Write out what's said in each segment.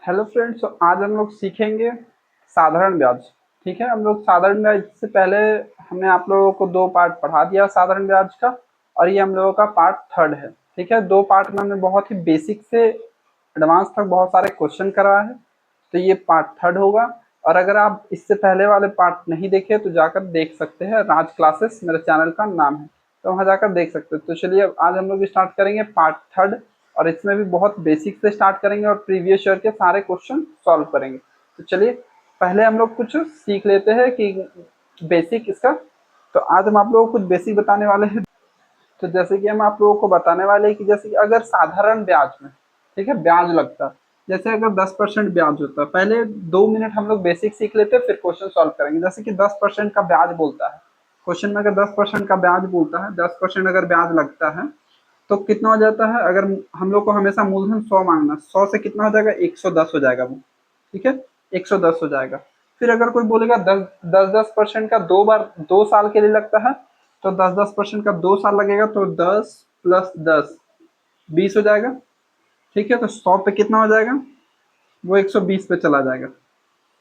Hello friends, आज हम लोग सीखेंगे साधारण ब्याज। ठीक है, हम लोग साधारण ब्याज से पहले हमने आप लोगों को दो पार्ट पढ़ा दिया साधारण ब्याज का, और ये हम लोगों का पार्ट थर्ड है। ठीक है, दो पार्ट में हमने बहुत ही बेसिक से एडवांस तक बहुत सारे क्वेश्चन कराया है, तो ये पार्ट थर्ड होगा। और अगर आप इससे पहले वाले पार्ट नहीं देखे तो जाकर देख सकते हैं, राज क्लासेस मेरे चैनल का नाम है, तो वहाँ जाकर देख सकते हैं। तो चलिए अब आज हम लोग स्टार्ट करेंगे पार्ट थर्ड, और इसमें भी बहुत बेसिक से स्टार्ट करेंगे और प्रीवियस ईयर के सारे क्वेश्चन सॉल्व करेंगे। तो चलिए पहले हम लोग कुछ सीख लेते हैं कि बेसिक इसका। तो आज हम आप लोगों को कुछ बेसिक बताने वाले हैं। तो जैसे कि हम आप लोगों को बताने वाले हैं कि जैसे कि अगर साधारण ब्याज में, ठीक है, ब्याज लगता है, जैसे अगर 10% ब्याज होता है, पहले 2 मिनट हम लोग बेसिक सीख लेते हैं, फिर क्वेश्चन सॉल्व करेंगे। जैसे कि 10% का ब्याज बोलता है, क्वेश्चन में अगर 10% का ब्याज बोलता है, 10% अगर ब्याज लगता है तो कितना हो जाता है। अगर हम लोग को हमेशा मूलधन 100 मांगना, 100 से कितना हो जाएगा, 110 हो जाएगा वो। ठीक है, 110 हो जाएगा। फिर अगर कोई बोलेगा 10% का 2 बार 2 साल के लिए लगता है, तो 10% का 2 साल लगेगा, तो 10 प्लस 10 20 हो जाएगा। ठीक है, तो 100 पे कितना हो जाएगा, वो 120 पे चला जाएगा।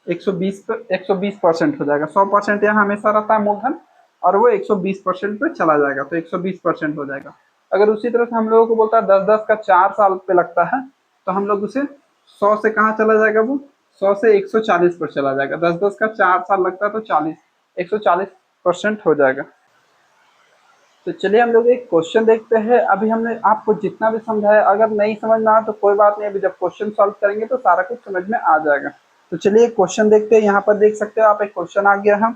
120 पे 120% हो जाएगा। 100% यहाँ हमेशा रहता है मूलधन, और वो 120% पे चला जाएगा, तो 120% हो जाएगा। अगर उसी तरह से हम लोगों को बोलता है 10-10 का 4 साल पे लगता है, तो हम लोग उसे 100 से कहाँ चला जाएगा, वो 100 से 140 पर चला जाएगा। 10-10 का 4 साल लगता है, तो 140% हो जाएगा। तो चलिए हम लोग एक क्वेश्चन देखते हैं। अभी हमने आपको जितना भी समझाया, अगर नहीं समझ में आया तो कोई बात नहीं, अभी जब क्वेश्चन सॉल्व करेंगे तो सारा कुछ समझ में आ जाएगा। तो चलिए क्वेश्चन देखते हैं। यहाँ पर देख सकते हो आप, एक क्वेश्चन आ गया है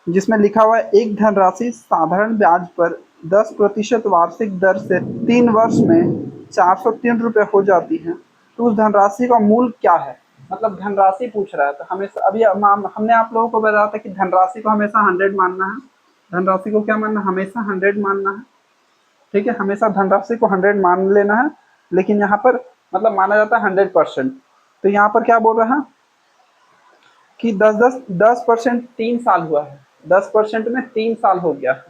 जिसमें लिखा हुआ है एक धनराशि साधारण ब्याज पर 10% वार्षिक दर से 3 वर्ष में 403 रुपये हो जाती है, तो उस धनराशि का मूल क्या है। मतलब धनराशि पूछ रहा है, तो हमेशा अभी हमने आप लोगों को बताया था कि धनराशि को हमेशा 100 मानना है। धनराशि को क्या मानना है, हमेशा 100 मानना है। ठीक है, हमेशा धनराशि को 100 मान लेना है, लेकिन यहाँ पर मतलब माना जाता है 100%। तो यहाँ पर क्या बोल रहा है कि 10% 3 साल हुआ है, 10% में 3 साल हो गया है,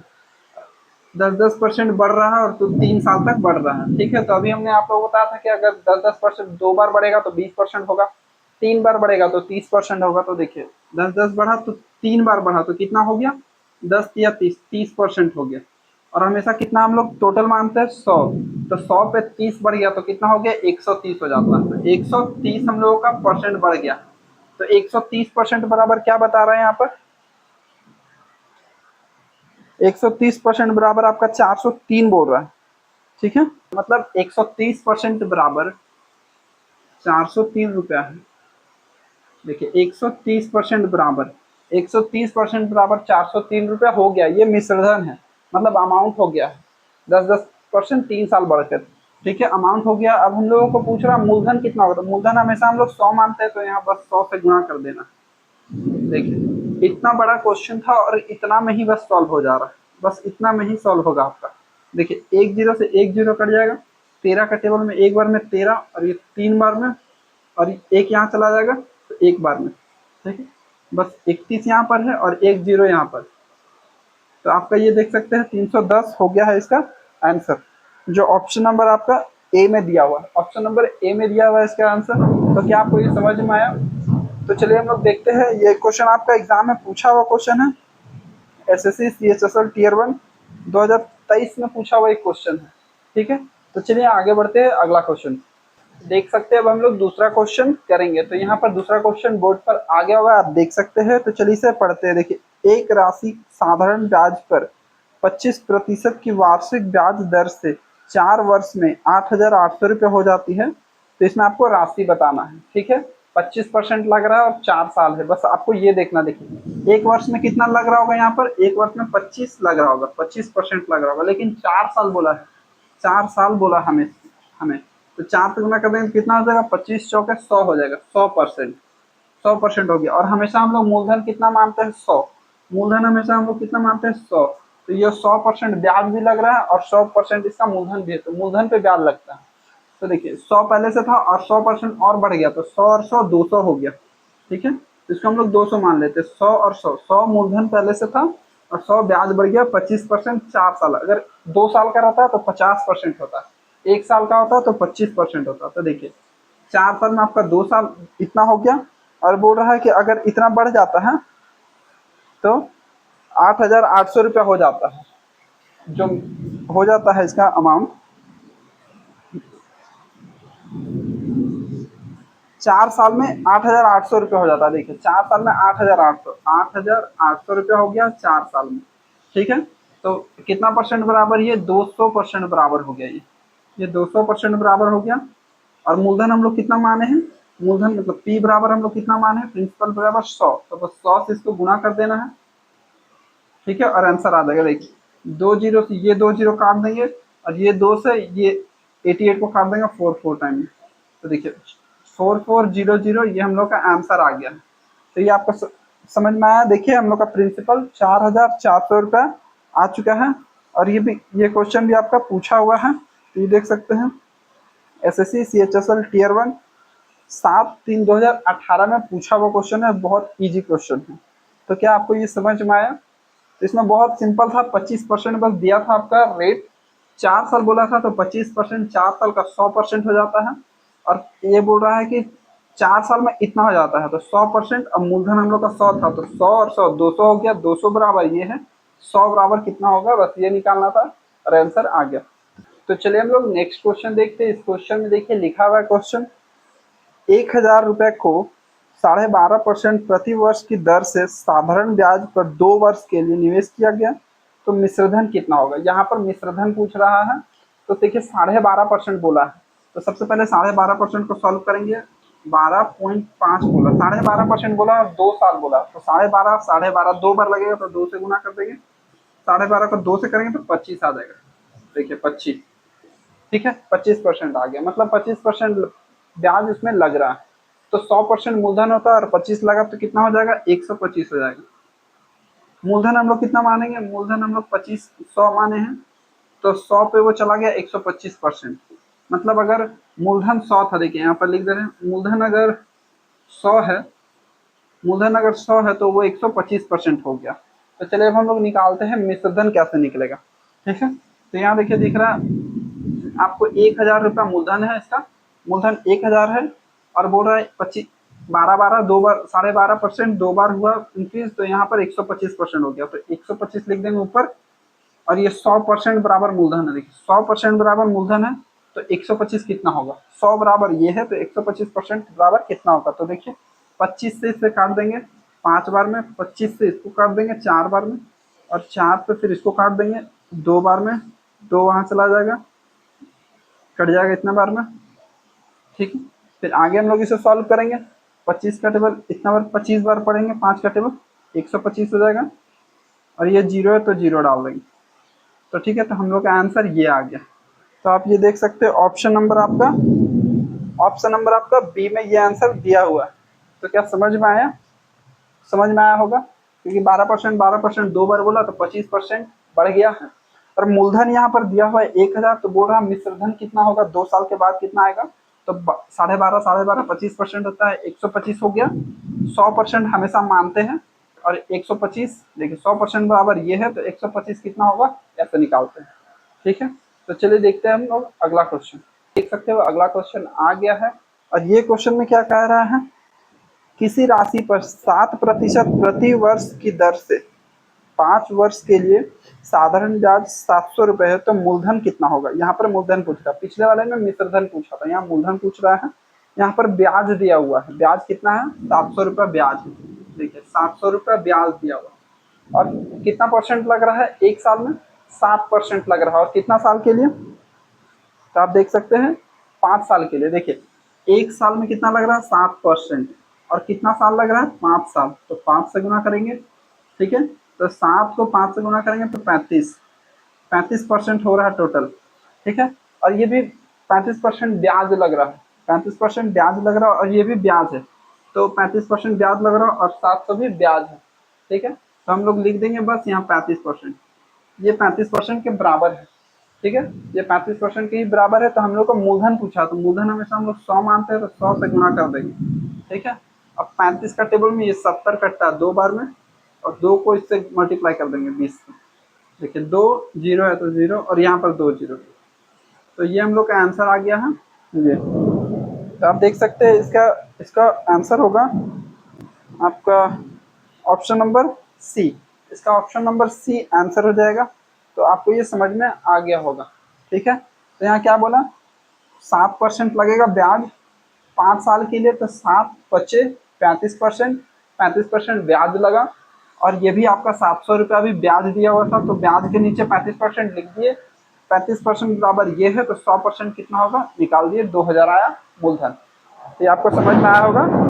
10% बढ़ रहा है, और तो 3 साल तक बढ़ रहा है। ठीक है, तो अभी हमने आप लोगों को बताया था कि अगर 10% 2 बार बढ़ेगा तो 20% होगा, 3 बार बढ़ेगा तो 30% होगा। तो देखिए 10 बढ़ा तो 3 बार बढ़ा तो कितना हो गया, 10 या 30% हो गया। और हमेशा कितना हम लोग टोटल मानते हैं, 100। तो 100 पे 30 बढ़ गया तो कितना हो गया, 130 हो जाता है। तो 130 हम लोगों का परसेंट बढ़ गया। तो 130% बराबर क्या बता रहे हैं यहाँ पर, 130% बराबर आपका 403 बोल रहा है। ठीक है, मतलब 130% बराबर 403 रुपया है। देखिए 130% बराबर 403 रुपया हो गया। ये मिश्रधन है, मतलब अमाउंट हो गया है। 10% 3 साल बढ़कर, ठीक है, अमाउंट हो गया। अब हम लोगों को पूछ रहा मूलधन कितना होगा, तो मूलधन हमेशा हम लोग 100 मानते हैं, तो यहाँ बस 100 से गुणा कर देना। देखिए इतना बड़ा क्वेश्चन था और इतना में ही बस सॉल्व हो जा रहा है, बस इतना में ही सॉल्व होगा आपका। देखिए एक जीरो से एक जीरो कट जाएगा, 13 का टेबल में एक बार में 13, और ये 3 बार में, और एक यहाँ चला जाएगा तो एक बार में। ठीक है, बस 31 यहाँ पर है और एक जीरो यहाँ पर, तो आपका ये देख सकते हैं 310 हो गया है इसका आंसर, जो ऑप्शन नंबर आपका ए में दिया हुआ है। ऑप्शन नंबर ए में दिया हुआ है इसका आंसर। तो क्या आपको ये समझ में आया। तो चलिए हम लोग देखते हैं, ये क्वेश्चन आपका एग्जाम में पूछा हुआ क्वेश्चन है, एसएससी सीएचएसएल टीयर 1 2023 में पूछा हुआ एक क्वेश्चन है। ठीक है, तो चलिए आगे बढ़ते हैं, अगला क्वेश्चन देख सकते हैं। अब हम लोग दूसरा क्वेश्चन करेंगे। तो यहाँ पर दूसरा क्वेश्चन बोर्ड पर आ गया हुआ है, आप देख सकते हैं। तो चलिए इसे पढ़ते हैं। देखिए एक राशि साधारण ब्याज पर 25% की वार्षिक ब्याज दर से 4 वर्ष में 8,800 रुपये हो जाती है, तो इसमें आपको राशि बताना है। ठीक है, 25% लग रहा है और 4 साल है, बस आपको ये देखना। देखिए एक वर्ष में कितना लग रहा होगा, यहाँ पर एक वर्ष में 25 लग रहा होगा, 25% लग रहा होगा, लेकिन 4 साल बोला है, 4 साल बोला हमें। तो 4 से गुना कर देंगे तो कितना हो जाएगा, 25 चौके 100 हो जाएगा, 100%। 100% हो गया। और हमेशा हम लोग मूलधन कितना मानते हैं, 100। मूलधन हमेशा हम लोग कितना मानते हैं, 100। तो ये 100% ब्याज भी लग रहा है और 100% इसका मूलधन भी है, तो मूलधन पे ब्याज लगता है। तो देखिए 100 पहले से था और 100% और बढ़ गया, तो 100 और 100 200 हो गया। ठीक है, तो इसको हम लोग 200 मान लेते हैं। 100 और 100, 100 मूलधन पहले से था और 100 ब्याज बढ़ गया। 25% 4 साल, अगर 2 साल का रहता है तो 50% होता है, 1 साल का होता है तो 25% होता है। तो देखिए 4 साल में आपका 2 साल इतना हो गया, और बोल रहा है कि अगर इतना बढ़ जाता है तो 8,800 रुपया हो जाता है, जो हो जाता है इसका अमाउंट। 4 साल में 8,800 रुपया हो जाता है। देखिए 4 साल में 8,800 रुपया हो गया 4 साल में, ठीक है। तो कितना परसेंट बराबर, ये 200% बराबर हो गया, ये 200% बराबर हो गया। और मूलधन हम लोग कितना माने हैं, मूलधन मतलब P बराबर हम लोग कितना माने हैं, प्रिंसिपल बराबर 100, तो बस 100 से इसको गुणा कर देना है, ठीक है, और आंसर आ जाएगा। देखिए 2 जीरो से ये 2 जीरो काट देंगे, और ये 2 से ये 88 को काट देंगे 4 टाइम में, तो देखिए 4400 ये हम लोग का आंसर आ गया है। तो ये आपको समझ में आया। देखिए हम लोग का प्रिंसिपल 4,400 रुपया आ चुका है, और ये क्वेश्चन भी आपका पूछा हुआ है, तो ये देख सकते हैं SSC CHSL Tier 1 7/3/2018 में पूछा हुआ क्वेश्चन है, बहुत इजी क्वेश्चन है। तो क्या आपको ये समझ में आया। तो इसमें बहुत सिंपल था, 25% बस दिया था आपका रेट, 4 साल बोला था तो 25% 4 साल का 100% हो जाता है, और ये बोल रहा है कि 4 साल में इतना हो जाता है, तो 100%। अब मूलधन हम लोग का 100 था, तो 100 और 100 200 हो गया, 200 बराबर ये है, 100 बराबर कितना होगा, बस ये निकालना था और आंसर आ गया। तो चलिए हम लोग नेक्स्ट क्वेश्चन देखते हैं। इस क्वेश्चन में देखिए लिखा हुआ है क्वेश्चन, 1,000 रुपए को 12.5% प्रति वर्ष की दर से साधारण ब्याज पर 2 वर्ष के लिए निवेश किया गया, तो मिश्रधन कितना होगा। यहाँ पर मिश्रधन पूछ रहा है, तो देखिए 12.5% बोला है, तो सबसे पहले 12.5% को सॉल्व करेंगे। 12.5 बोला, 12.5% बोला और 2 साल बोला, तो 12.5 2 बार लगेगा, तो 2 से गुना कर देंगे। 12.5 को 2 से करेंगे तो 25 आ जाएगा। देखिए 25, ठीक है, 25% आ गया, मतलब 25% ब्याज इसमें लग रहा है। तो 100% मूलधन होता है और 25 लगा तो कितना हो जाएगा, 125 हो जाएगा। मूलधन हम लोग कितना मानेंगे, मूलधन हम लोग 25 100 माने हैं, तो 100 पे वो चला गया 125%। मतलब अगर मूलधन 100 था, देखिए यहाँ पर लिख दे रहे हैं, मूलधन अगर 100 है, मूलधन अगर 100 है तो वो 125% हो गया। तो चलिए अब हम लोग निकालते हैं मिश्रधन कैसे निकलेगा, ठीक है। तो यहाँ देखिए दिख रहा है आपको 1,000 रुपया मूलधन है, इसका मूलधन 1,000 है, और बोल रहा है 25 12 2 बार 12.5% 2 बार हुआ इंक्रीज, तो यहाँ पर 125% हो गया, तो 125 लिख देंगे ऊपर। और ये 100% बराबर मूलधन है, देखिए 100% बराबर मूलधन है, तो 125 कितना होगा, 100 बराबर ये है, तो 125% बराबर कितना होगा। तो देखिए 25 से इसे काट देंगे 5 बार में, 25 से इसको काट देंगे 4 बार में, और 4 से फिर इसको काट देंगे 2 बार में, 2 वहाँ चला जाएगा, कट जाएगा इतना बार में, ठीक है। फिर आगे हम लोग इसे सॉल्व करेंगे, 25 का टेबल इतना बार 25 बार पढ़ेंगे, 5 का टेबल 125 हो जाएगा, और ये 0 है तो 0 डाल देंगे, तो ठीक है। तो हम लोग का आंसर ये आ गया। तो आप ये देख सकते हो ऑप्शन नंबर आपका बी में ये आंसर दिया हुआ है। तो क्या समझ में आया, समझ में आया होगा, क्योंकि 12% 2 बार बोला तो 25% बढ़ गया है। और मूलधन यहाँ पर दिया हुआ है 1,000, तो बोल रहा मिश्रधन कितना होगा 2 साल के बाद कितना आएगा, तो 12.5 25% होता है, 125 हो गया। 100% हमेशा मानते हैं, और 125 देखिए 100% बराबर ये है, तो 125 कितना होगा ऐसे निकालते हैं, ठीक है। तो चलिए देखते हैं हम लोग अगला क्वेश्चन। देख सकते हो अगला क्वेश्चन आ गया है, और ये क्वेश्चन में क्या कह रहा है, किसी राशि पर 7% प्रति वर्ष की दर से 5 वर्ष के लिए साधारण ब्याज 700 रुपए है, तो मूलधन कितना होगा। यहाँ पर मूलधन पूछ रहा है, पिछले वाले में मिश्रधन पूछा था, यहाँ मूलधन पूछ रहा है। यहाँ पर ब्याज दिया हुआ है, ब्याज कितना है 700 रुपया ब्याज है, देखिए 700 रुपया ब्याज दिया हुआ, और कितना परसेंट लग रहा है एक साल में, 7% लग रहा है, और कितना साल के लिए, तो आप देख सकते हैं 5 साल के लिए। देखिए एक साल में कितना लग रहा है 7%, और कितना साल लग रहा है 5 साल, तो 5 से गुना करेंगे, ठीक है। तो 7 को 5 से गुना करेंगे तो 35% हो रहा है टोटल, ठीक है। और ये भी 35% ब्याज लग रहा है, 35% ब्याज लग रहा है, और ये भी ब्याज है, तो 35% ब्याज लग रहा है, और 700 भी ब्याज है, ठीक है। तो हम लोग लिख देंगे बस यहाँ 35%, ये 35% के बराबर है, ठीक है। ये 35% के ही बराबर है, तो हम लोग को मूलधन पूछा, तो मूलधन हमेशा हम लोग 100 मानते हैं, तो 100 से गुणा कर देंगे, ठीक है। अब 35 का टेबल में ये 70 कटता है 2 बार में, और 2 को इससे मल्टीप्लाई कर देंगे 20 से, देखिए 2 0 है तो 0, और यहाँ पर 2 0, तो ये हम लोग का आंसर आ गया है ये। तो आप देख सकते हैं इसका इसका आंसर होगा आपका ऑप्शन नंबर सी। इसका ऑप्शन नंबर सी आंसर हो जाएगा। तो आपको ये समझ में आ गया होगा। ठीक है, तो यहाँ क्या बोला, 7% लगेगा ब्याज 5 साल के लिए, तो 7 बचे 35%, 35% ब्याज लगा। और ये भी आपका 700 रुपया भी ब्याज दिया हुआ था, तो ब्याज के नीचे 35% लिख दिए। 35% बराबर ये है, तो 100% कितना होगा निकाल दिए, 2000 आया मूलधन। ये आपको समझ में आया होगा।